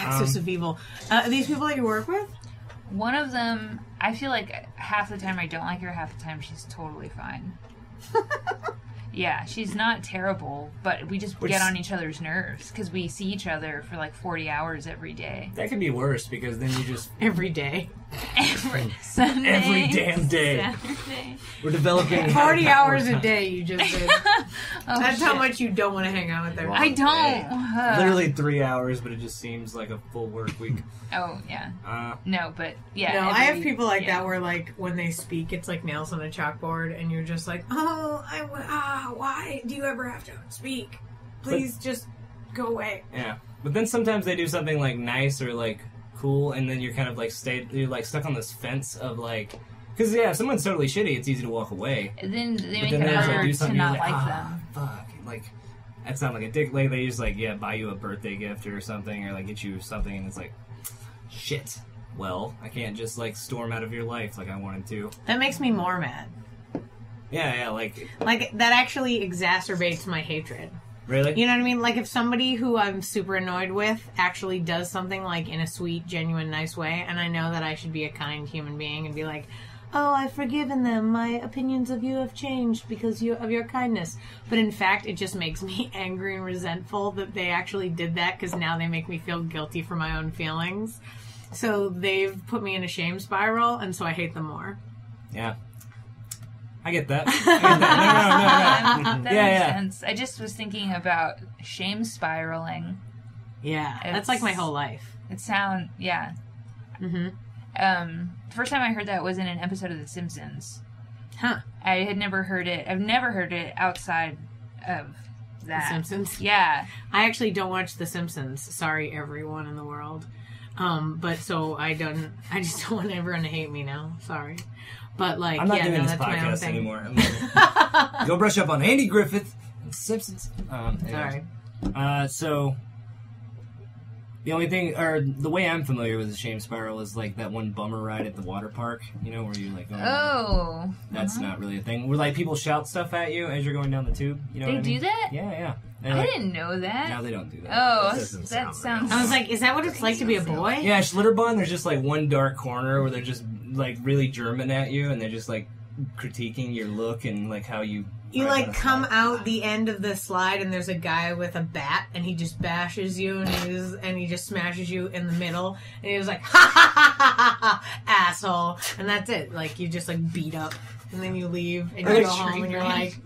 axis of evil. Are these people that you work with? One of them, I feel like half the time I don't like her, half the time she's totally fine. Yeah, she's not terrible, but we just get on each other's nerves because we see each other for like 40 hours every day. That could be worse because then you just... Every day. Every Sunday. Every damn day. Saturday. We're developing... 40 hours a day, you just did. That's shit. how much you don't want to hang out with them. I don't. Literally 3 hours, but it just seems like a full work week. Oh, yeah. No, but yeah. No, I have people like that where, like, when they speak, it's like nails on a chalkboard, and you're just like, why do you ever have to speak? Please just go away. Yeah. But then sometimes they do something, like, nice or, like, cool, and then you're kind of, like, you're, like, stuck on this fence of, like... Because, yeah, if someone's totally shitty, it's easy to walk away. Then they make then it harder do to not like them. Fuck. Like, that's not like a dick. Like, they just, like, buy you a birthday gift or something, or, like, get you something, and it's like, shit. Well, I can't just, like, storm out of your life like I wanted to. That makes me more mad. Yeah, like... Like, that actually exacerbates my hatred. Really? You know what I mean? Like, if somebody who I'm super annoyed with actually does something, like, in a sweet, genuine, nice way, and I know that I should be a kind human being and be like, oh, I've forgiven them. My opinions of you have changed because of your kindness. But in fact, it just makes me angry and resentful that they actually did that because now they make me feel guilty for my own feelings. So they've put me in a shame spiral, and so I hate them more. Yeah. I get that. No. That makes sense. I just was thinking about shame spiraling. Yeah, that's like my whole life. It sounds, yeah. Mm-hmm. The first time I heard that was in an episode of The Simpsons. Huh. I had never heard it. I've never heard it outside of that. The Simpsons? Yeah. I actually don't watch The Simpsons. Sorry, everyone in the world. But so I just don't want everyone to hate me now. Sorry. But like, I'm not doing this that's my own podcast thing. anymore. I'm like, go brush up on Andy Griffith and The Simpsons. Sorry. So the only thing, or the way I'm familiar with the shame spiral is like that one bummer ride at the water park, you know, where you like go that's not really a thing. Where like people shout stuff at you as you're going down the tube. You know They what I mean? do that? Yeah. I didn't know that. No, they don't do that. Oh, That sounds... I was like, is that what it's like to be a boy? Yeah, Schlitterbahn, there's just like one dark corner where they're just like really German at you and they're just like critiquing your look and like how you... You like come out the end of the slide and there's a guy with a bat and he just bashes you and he just smashes you in the middle and he was like, ha ha ha ha ha, asshole. And that's it. Like you just like beat up and then you leave and you go home and you're like...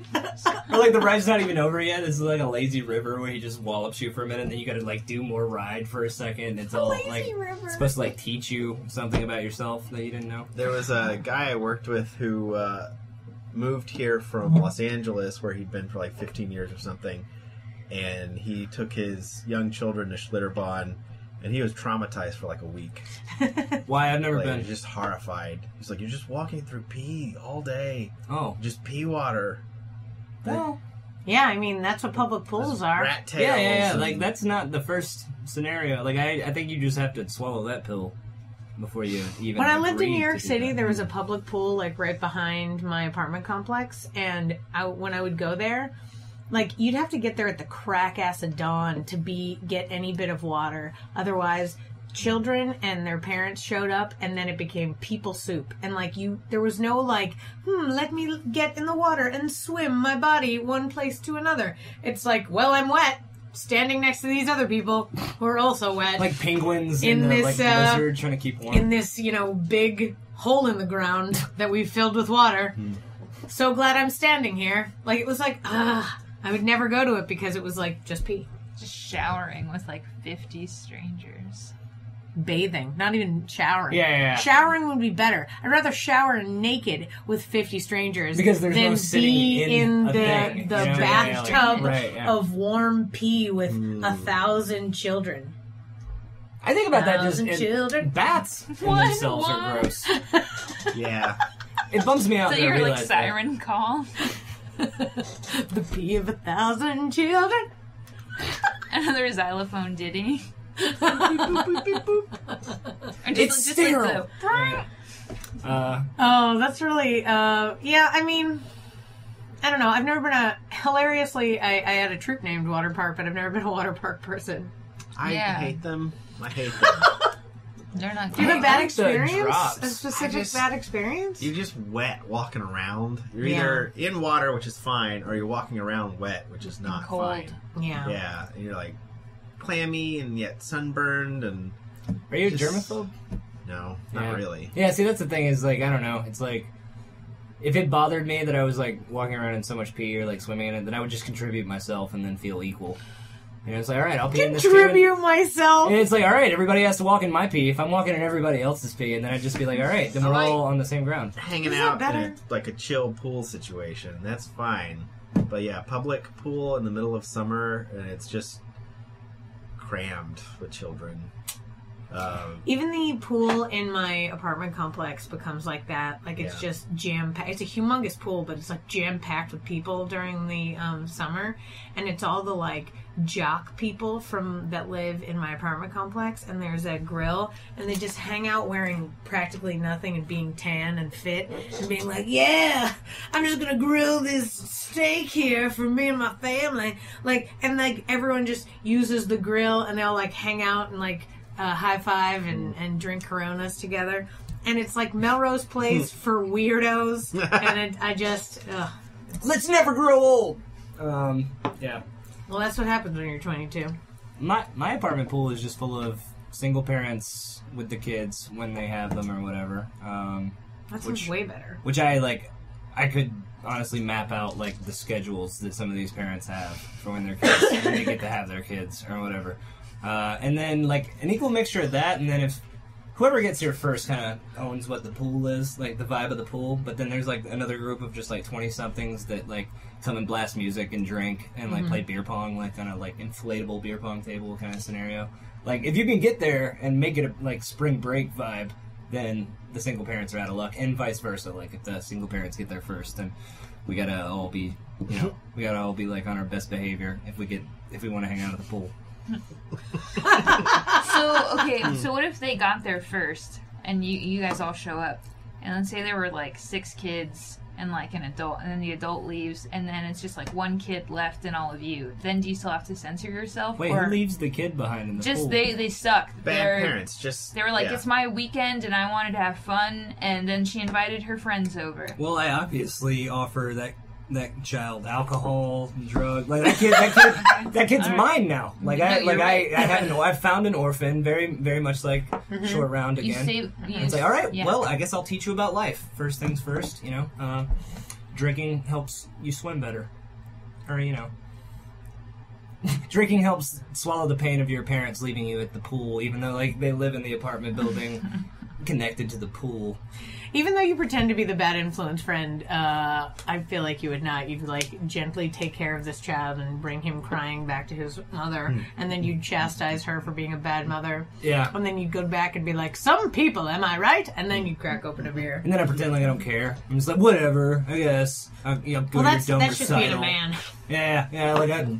Or like the ride's not even over yet. It's like a lazy river where he just wallops you for a minute and then you gotta like do more ride for a second. It's all like it's supposed to like teach you something about yourself that you didn't know. There was a guy I worked with who moved here from Los Angeles where he'd been for like 15 years or something, and he took his young children to Schlitterbahn and he was traumatized for like a week. Why? I've never Like, been. just horrified. He's like, you're just walking through pee all day. Oh. Just pee water. Well, Yeah, I mean, that's what public pools are. Rat tails. yeah. and- Like that's not the first scenario. Like I think you just have to swallow that pill before you even. When I lived in agree New York to do City, that. there was a public pool like right behind my apartment complex, and when I would go there, like you'd have to get there at the crack ass of dawn to get any bit of water. Otherwise, children and their parents showed up, and then it became people soup. And like there was no like, let me get in the water and swim my body one place to another. It's like, well, I'm wet. Standing next to these other people who are also wet. like penguins in in the this, like blizzard trying to keep warm. in this, big hole in the ground that we've filled with water. So glad I'm standing here. Like, it was like, I would never go to it because it was like, just pee. Just showering with like 50 strangers. Bathing, not even showering. Yeah. Showering would be better. I'd rather shower naked with 50 strangers Because there's than no sitting be in a the thing. the Yeah, bathtub right, yeah. of warm pee with 1,000 children. I think about that just 1,000 children. bats in What? themselves are What? gross. Yeah. It bums me out. So that I your like realize that. siren call? The pee of 1,000 children. Another xylophone ditty. It's sterile. Oh, that's really, yeah, I mean, I don't know. I've never been hilariously, I had a troop named Water Park, but I've never been a water park person. I hate them. They're not. Do you have a bad experience? drops. A specific bad experience? You're just wet walking around. You're either in water, which is fine, or you're walking around wet, which is not cold. fine. Yeah. Yeah. And you're like clammy and yet sunburned and. Are you a germaphobe? No, not really. Yeah. See, that's the thing. Is like I don't know. It's like if it bothered me that I was like walking around in so much pee or like swimming in it, then I would just contribute myself and then feel equal. You know, it's like, all right, I'll pee in this pee. Contribute myself. And it's like, all right, everybody has to walk in my pee. If I'm walking in everybody else's pee, and then I'd just be like, all right, then we're all on the same ground. Hanging out in like a chill pool situation, that's fine. But yeah, public pool in the middle of summer, and it's just crammed with children. Even the pool in my apartment complex becomes like that. Like it's just jam-packed. It's a humongous pool, but it's like jam-packed with people during the summer. And it's all the like jock people that live in my apartment complex. And there's a grill, and they just hang out wearing practically nothing and being tan and fit and being like, yeah, I'm just gonna grill this steak here for me and my family. Like, and like everyone just uses the grill, and they'll like hang out and like high five and drink Coronas together, and it's like Melrose Place for weirdos. And I just let's never grow old. Yeah. Well, that's what happens when you're 22. My apartment pool is just full of single parents with the kids when they have them or whatever. That's way better. Which I could honestly map out like the schedules that some of these parents have for when their kids when they get to have their kids or whatever. And then, like, an equal mixture of that, and then if whoever gets here first kind of owns what the pool is, like, the vibe of the pool, but then there's, like, another group of just, like, 20-somethings that, like, come and blast music and drink and, like, play beer pong, like, on a, like, inflatable beer pong table kind of scenario. Like, if you can get there and make it a, like, spring break vibe, then the single parents are out of luck, and vice versa. Like, if the single parents get there first, then we gotta all be, like, on our best behavior if we want to hang out at the pool. So what if they got there first and you guys all show up, and let's say there were like 6 kids and like an adult, and then the adult leaves, and then it's just like one kid left and all of you, then do you still have to censor yourself? Wait, who leaves the kid behind in the pool? They suck. Bad parents. They were like, it's my weekend and I wanted to have fun, and then she invited her friends over. Well, I obviously offer that child alcohol, drug, like that kid's mine now. Like I found an orphan, very very much like Short Round again. It's like, all right, well, I guess I'll teach you about life. First things first, drinking helps you swim better, or drinking helps swallow the pain of your parents leaving you at the pool, even though like they live in the apartment building connected to the pool. Even though you pretend to be the bad influence friend, I feel like you would not. You'd like gently take care of this child and bring him crying back to his mother, and then you'd chastise her for being a bad mother. Yeah. And then you'd go back and be like, "Some people, am I right?" And then you'd crack open a beer. And then I pretend like I don't care. I'm just like, whatever, I guess. Go to your dumb that's just recital. being a man. Yeah. Like I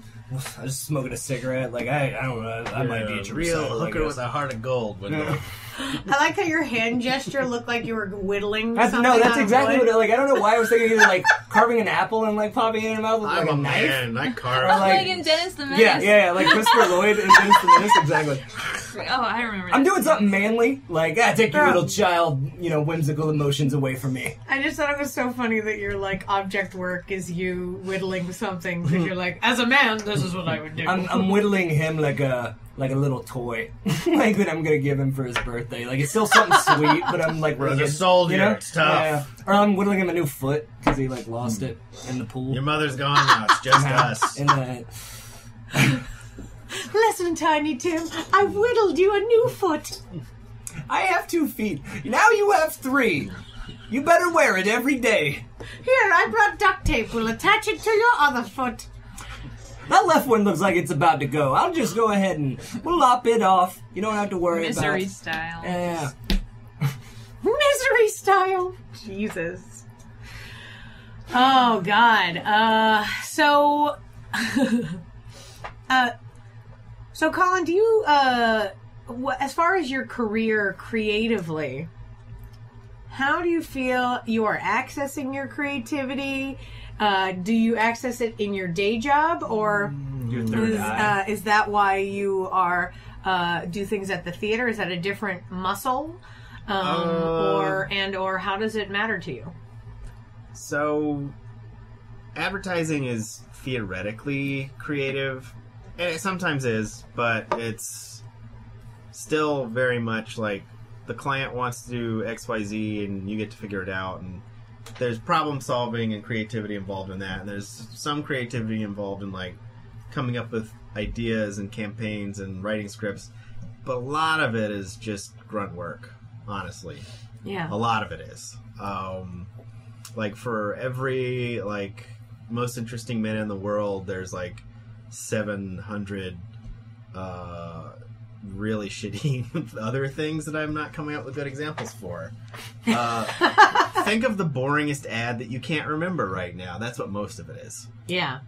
was smoking a cigarette. Like I don't know. I might be at your real recital, hooker with a heart of gold. Wendell. I like how your hand gesture looked like you were whittling something. No, that's out exactly of wood. what. Like I don't know why I was thinking either like carving an apple and like popping it in your mouth with like a knife. Man, I carve. Like in Dennis the Menace. Yeah, like Christopher Lloyd in Dennis the Menace, exactly. Oh, I remember. I'm doing something manly, like take your little child, whimsical emotions away from me. I just thought it was so funny that your like object work is you whittling something because you're like, as a man, this is what I would do. I'm whittling him like a little toy, like that I'm gonna give him for his birthday. Like it's still something sweet, but I'm like rugged. He's a soldier. It's tough. Yeah. Or I'm whittling him a new foot because he like lost it in the pool. Your mother's gone now. It's just us. Listen, Tiny Tim, I whittled you a new foot. I have 2 feet. Now you have 3. You better wear it every day. Here, I brought duct tape. We'll attach it to your other foot. That left one looks like it's about to go. I'll just go ahead and we'll lop it off. You don't have to worry Misery about style. Yeah. Misery style. Jesus. Oh, God. So, Colin, do you, as far as your career creatively, how do you feel you are accessing your creativity? Do you access it in your day job, or your third eye? Is that why you are do things at the theater? Is that a different muscle? Or how does it matter to you? So, advertising is theoretically creative, and it sometimes is, but it's still very much like the client wants to do XYZ and you get to figure it out, and there's problem solving and creativity involved in that, and there's some creativity involved in like coming up with ideas and campaigns and writing scripts, but a lot of it is just grunt work, honestly. Yeah. A lot of it is. Like for every like most interesting man in the world, there's like 700 really shitty other things that I'm not coming up with good examples for. Think of the boringest ad that you can't remember right now. That's what most of it is. Yeah.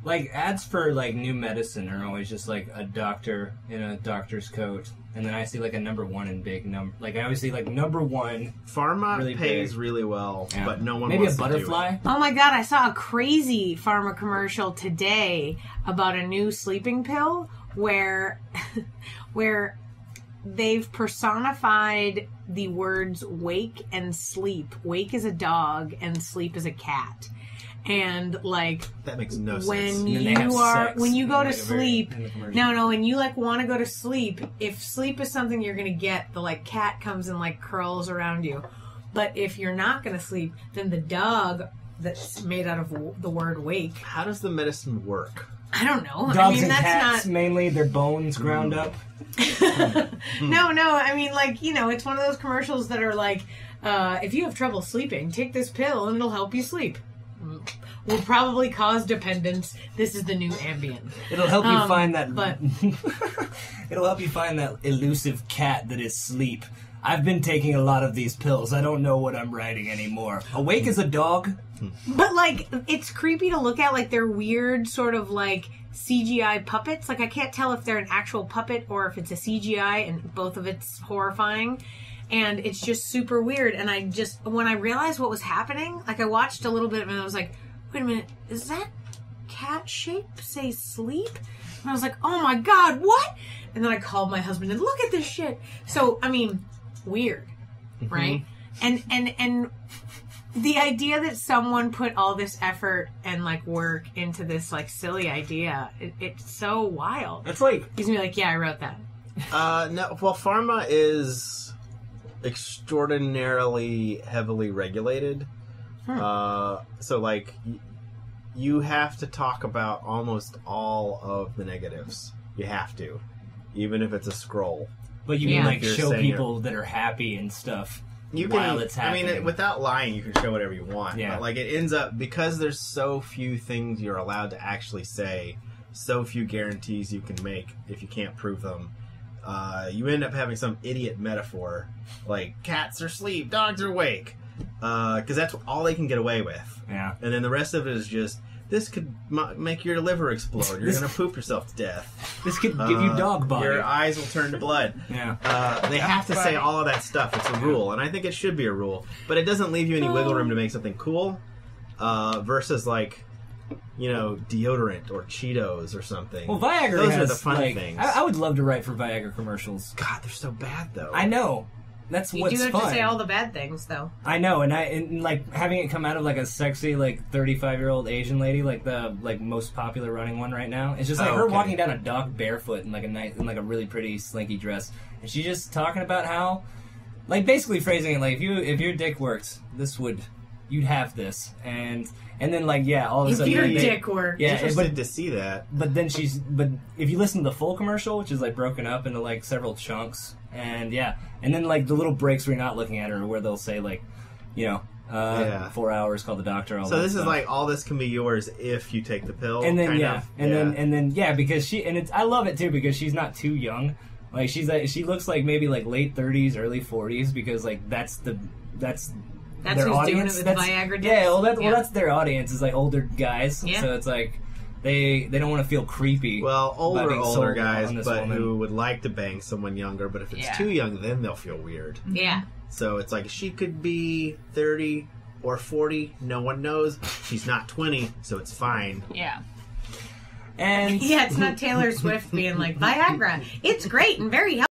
Like ads for like new medicine are always just like a doctor in a doctor's coat, and then I see like a number one in big number. Like I always see like number one. Pharma really pays big. Really well, but no one maybe wants a butterfly. To do it. Oh my god, I saw a crazy pharma commercial today about a new sleeping pill where they've personified the words wake and sleep. Wake is a dog and sleep is a cat. And like that makes no sense. When you go to sleep, when you like want to go to sleep, if sleep is something you're gonna get, the like cat comes and like curls around you. But if you're not gonna sleep, then the dog that's made out of the word wake. How does the medicine work? I don't know. Dogs and cats, mainly their bones ground up. No. I mean, like, you know, it's one of those commercials that are like, if you have trouble sleeping, take this pill and it'll help you sleep. Will probably cause dependence. This is the new Ambien. It'll help you find that. But it'll help you find that elusive cat that is sleep. I've been taking a lot of these pills. I don't know what I'm writing anymore. Awake as a dog. But like, it's creepy to look at. Like they're weird, sort of like CGI puppets. Like I can't tell if they're an actual puppet or if it's a CGI, and both of it's horrifying. And it's just super weird. And I just, when I realized what was happening, like I watched a little bit and I was like, wait a minute, is that cat shape say sleep? And I was like, oh my god, what? And then I called my husband and look at this shit. So, I mean, weird, right? And the idea that someone put all this effort and like work into this like silly idea, it's so wild. It's like, he's gonna be like, yeah, I wrote that. No, well, pharma is extraordinarily heavily regulated. So like you have to talk about almost all of the negatives. You have to, even if it's a scroll. But you can like show people that are happy and stuff. While it's happening. I mean, without lying, you can show whatever you want. Yeah. But like it ends up, because there's so few things you're allowed to actually say, so few guarantees you can make if you can't prove them. You end up having some idiot metaphor like cats are asleep, dogs are awake, because that's all they can get away with. Yeah. And then the rest of it is just, this could make your liver explode. You're going to poop yourself to death. This could give you dog body. Your eyes will turn to blood. Yeah. They have to say all of that stuff. It's a rule, and I think it should be a rule. But it doesn't leave you any wiggle room to make something cool, versus like, you know, deodorant or Cheetos or something. Well, Viagra Those are the fun things. I would love to write for Viagra commercials. God, they're so bad, though. I know. That's what's fun. You do have to say all the bad things, though. I know, and like having it come out of like a sexy like 35-year-old Asian lady, like the like most popular running one right now. It's just like her walking down a dock barefoot in like a really pretty slinky dress, and she's just talking about how, like basically phrasing it like if your dick works, you'd have this, and then like all of a sudden if your dick works, interested to see that. But then but if you listen to the full commercial, which is like broken up into like several chunks, and then like the little breaks where you're not looking at her, where they'll say like, 4 hours, call the doctor. So this is like all this can be yours if you take the pill. And then because I love it too because she's not too young. Like she looks like maybe like late 30s, early 40s because like that's their who's audience. Doing it with Viagra. That's their audience is like older guys. Yeah. So it's like they don't want to feel creepy. Well, older guys, but who would like to bang someone younger. But if it's too young, then they'll feel weird. Yeah. So it's like she could be 30 or 40. No one knows. She's not 20, so it's fine. Yeah. And yeah, it's not Taylor Swift being like, Viagra, it's great and very